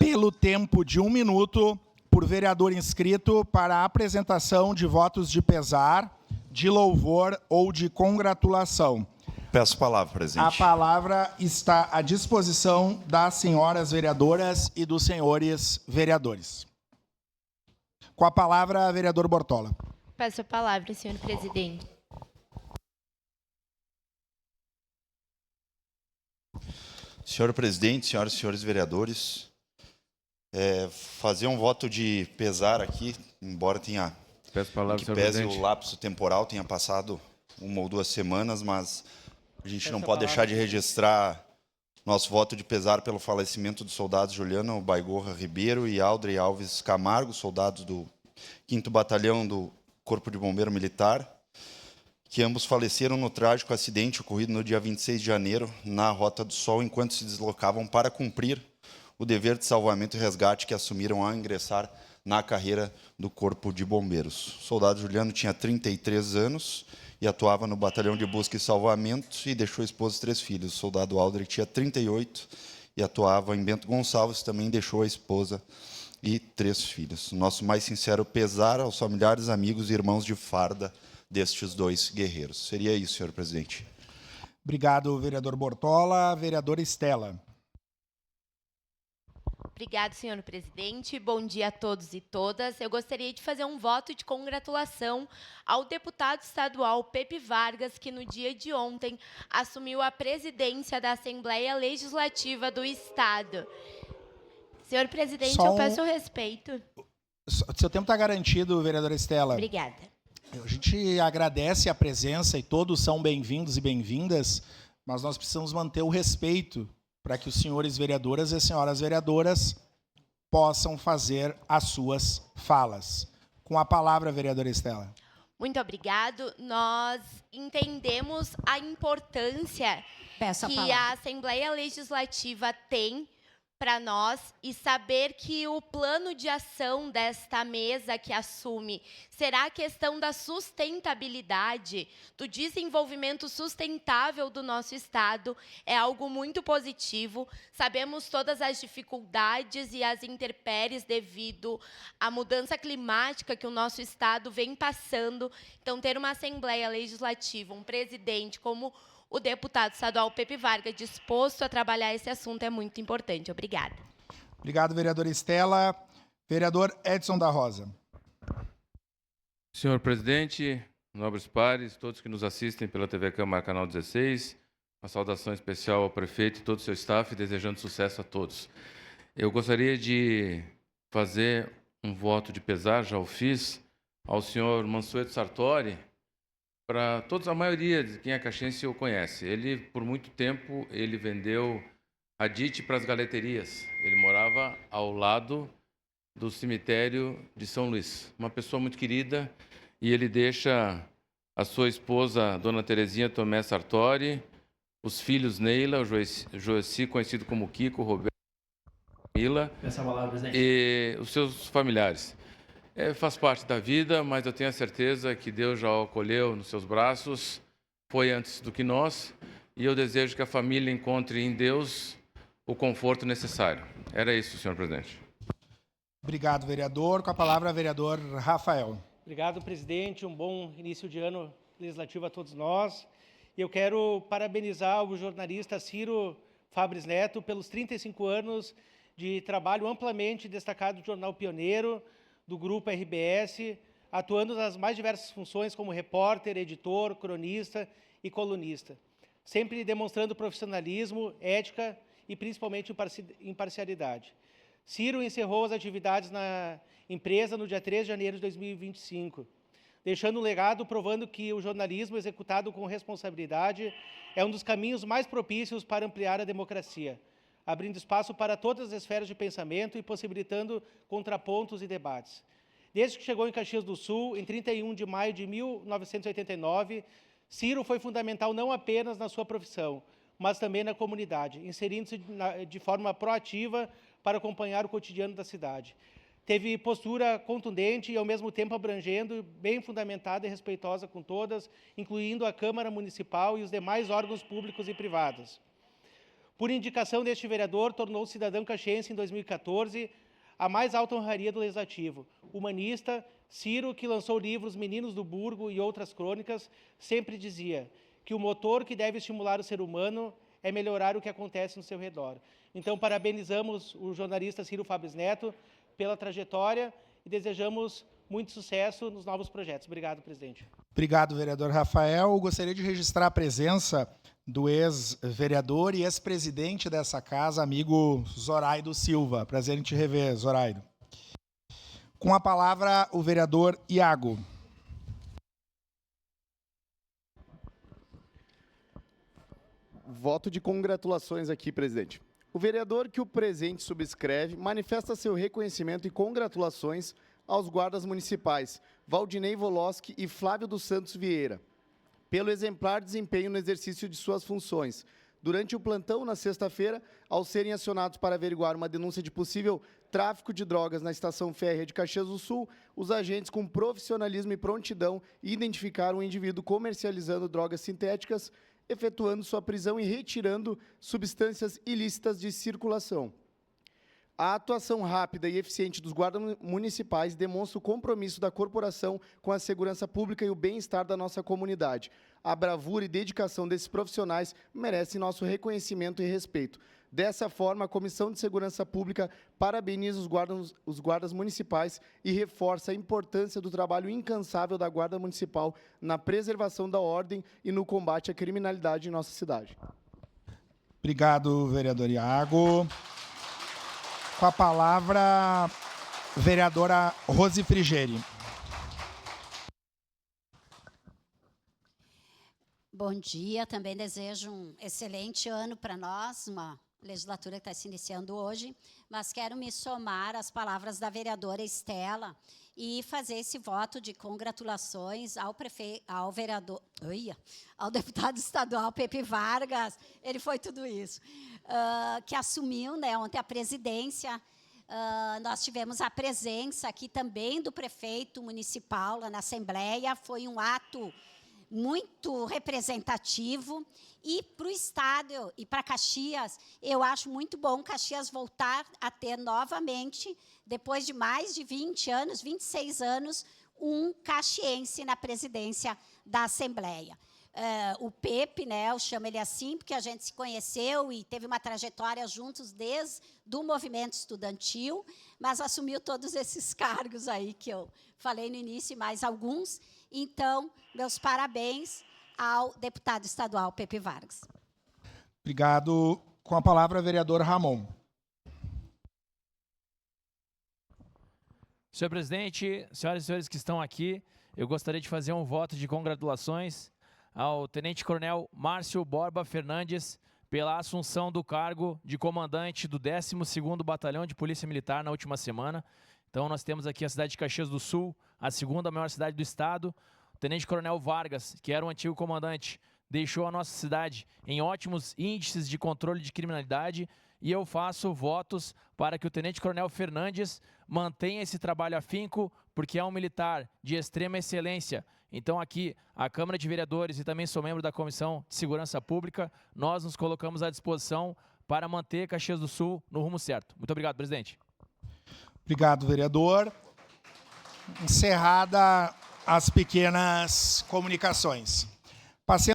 pelo tempo de 1 minuto por vereador inscrito para a apresentação de votos de pesar, de louvor ou de congratulação. Peço a palavra, presidente. A palavra está à disposição das senhoras vereadoras e dos senhores vereadores. Com a palavra, vereador Bortola. Passo a palavra, senhor presidente. Senhor presidente, senhoras e senhores vereadores, fazer um voto de pesar aqui, embora tenha, Peço a palavra, que senhor pese presidente. o lapso temporal, tenha passado 1 ou 2 semanas, mas a gente não pode deixar de registrar nosso voto de pesar pelo falecimento dos soldados Juliano Baigorra Ribeiro e Aldrey Alves Camargo, soldados do 5º Batalhão do Corpo de Bombeiro Militar, que ambos faleceram no trágico acidente ocorrido no dia 26 de janeiro, na Rota do Sol, enquanto se deslocavam para cumprir o dever de salvamento e resgate que assumiram ao ingressar na carreira do Corpo de Bombeiros. O soldado Juliano tinha 33 anos e atuava no Batalhão de Busca e Salvamento e deixou esposa e 3 filhos. O soldado Aldrey tinha 38 e atuava em Bento Gonçalves, também deixou a esposa e 3 filhos. Nosso mais sincero pesar aos familiares, amigos e irmãos de farda destes 2 guerreiros. Seria isso, senhor presidente. Obrigado, vereador Bortola. Vereadora Estela. Obrigado, senhor presidente. Bom dia a todos e todas. Eu gostaria de fazer um voto de congratulação ao deputado estadual Pepe Vargas, que no dia de ontem assumiu a presidência da Assembleia Legislativa do Estado. Senhor presidente, eu peço respeito. Seu tempo está garantido, vereadora Estela. Obrigada. A gente agradece a presença e todos são bem-vindos e bem-vindas, mas nós precisamos manter o respeito para que os senhores vereadoras e as senhoras vereadoras possam fazer as suas falas. Com a palavra, vereadora Estela. Muito obrigado. Nós entendemos a importância que a Assembleia Legislativa tem para nós e saber que o plano de ação desta mesa que assume será a questão da sustentabilidade, do desenvolvimento sustentável do nosso Estado, é algo muito positivo. Sabemos todas as dificuldades e as intempéries devido à mudança climática que o nosso Estado vem passando. Então, ter uma Assembleia Legislativa, um presidente como o deputado estadual Pepe Vargas disposto a trabalhar esse assunto é muito importante. Obrigada. Obrigado, vereadora Estela. Vereador Edson da Rosa. Senhor presidente, nobres pares, todos que nos assistem pela TV Câmara Canal 16, uma saudação especial ao prefeito e todo o seu staff, desejando sucesso a todos. Eu gostaria de fazer um voto de pesar, já o fiz, ao senhor Mansueto Sartori, para todos, a maioria de quem é caxiense o conhece. Ele, por muito tempo, ele vendeu radite para as galeterias. Ele morava ao lado do cemitério de São Luís. Uma pessoa muito querida, e ele deixa a sua esposa, Dona Terezinha Tomé Sartori, os filhos Neila, o Joeci, conhecido como Kiko, Roberto, Mila, e os seus familiares. Faz parte da vida, mas eu tenho a certeza que Deus já o acolheu nos seus braços, foi antes do que nós, e eu desejo que a família encontre em Deus o conforto necessário. Era isso, senhor presidente. Obrigado, vereador. Com a palavra, vereador Rafael. Obrigado, presidente. Um bom início de ano legislativo a todos nós. E eu quero parabenizar o jornalista Ciro Fabris Neto pelos 35 anos de trabalho amplamente destacado do Jornal Pioneiro, do Grupo RBS, atuando nas mais diversas funções como repórter, editor, cronista e colunista, sempre demonstrando profissionalismo, ética e principalmente imparcialidade. Ciro encerrou as atividades na empresa no dia 3 de janeiro de 2025, deixando um legado provando que o jornalismo executado com responsabilidade é um dos caminhos mais propícios para ampliar a democracia, abrindo espaço para todas as esferas de pensamento e possibilitando contrapontos e debates. Desde que chegou em Caxias do Sul, em 31 de maio de 1989, Ciro foi fundamental não apenas na sua profissão, mas também na comunidade, inserindo-se de forma proativa para acompanhar o cotidiano da cidade. Teve postura contundente e, ao mesmo tempo, abrangendo, bem fundamentada e respeitosa com todas, incluindo a Câmara Municipal e os demais órgãos públicos e privados. Por indicação deste vereador, tornou-se cidadão caxiense em 2014, a mais alta honraria do Legislativo. Humanista, Ciro, que lançou livros Meninos do Burgo e outras crônicas, sempre dizia que o motor que deve estimular o ser humano é melhorar o que acontece no seu redor. Então, parabenizamos o jornalista Ciro Fabris Neto pela trajetória e desejamos muito sucesso nos novos projetos. Obrigado, presidente. Obrigado, vereador Rafael. Gostaria de registrar a presença do ex-vereador e ex-presidente dessa casa, amigo Zoraido Silva. Prazer em te rever, Zoraido. Com a palavra, o vereador Iago. Voto de congratulações aqui, presidente. O vereador que o presente subscreve manifesta seu reconhecimento e congratulações aos guardas municipais Valdinei Voloski e Flávio dos Santos Vieira, pelo exemplar desempenho no exercício de suas funções. Durante o plantão, na sexta-feira, ao serem acionados para averiguar uma denúncia de possível tráfico de drogas na estação férrea de Caxias do Sul, os agentes, com profissionalismo e prontidão, identificaram um indivíduo comercializando drogas sintéticas, efetuando sua prisão e retirando substâncias ilícitas de circulação. A atuação rápida e eficiente dos guardas municipais demonstra o compromisso da corporação com a segurança pública e o bem-estar da nossa comunidade. A bravura e dedicação desses profissionais merecem nosso reconhecimento e respeito. Dessa forma, a Comissão de Segurança Pública parabeniza os guardas municipais e reforça a importância do trabalho incansável da Guarda Municipal na preservação da ordem e no combate à criminalidade em nossa cidade. Obrigado, vereador Iago. Com a palavra, vereadora Rose Frigeri. Bom dia, também desejo um excelente ano para nós, uma legislatura que está se iniciando hoje, mas quero me somar às palavras da vereadora Estela e fazer esse voto de congratulações ao ao deputado estadual Pepe Vargas, ele foi tudo isso, que assumiu, né, ontem a presidência. Nós tivemos a presença aqui também do prefeito municipal lá na Assembleia, foi um ato muito representativo, e para o Estado e para Caxias, eu acho muito bom Caxias voltar a ter novamente, depois de mais de 20 anos, 26 anos, um caxiense na presidência da Assembleia. O Pepe, né, eu chamo ele assim, porque a gente se conheceu e teve uma trajetória juntos desde o movimento estudantil, mas assumiu todos esses cargos aí que eu falei no início e mais alguns. Então, meus parabéns ao deputado estadual Pepe Vargas. Obrigado. Com a palavra, vereador Ramon. Senhor presidente, senhoras e senhores que estão aqui, eu gostaria de fazer um voto de congratulações ao tenente-coronel Márcio Borba Fernandes pela assunção do cargo de comandante do 12º Batalhão de Polícia Militar na última semana. Então, nós temos aqui a cidade de Caxias do Sul, a segunda maior cidade do estado. O tenente-coronel Vargas, que era o antigo comandante, deixou a nossa cidade em ótimos índices de controle de criminalidade, e eu faço votos para que o tenente-coronel Fernandes mantenha esse trabalho afinco, porque é um militar de extrema excelência. Então, aqui, a Câmara de Vereadores, e também sou membro da Comissão de Segurança Pública, nós nos colocamos à disposição para manter Caxias do Sul no rumo certo. Muito obrigado, presidente. Obrigado, vereador. Encerrada as pequenas comunicações. Passemos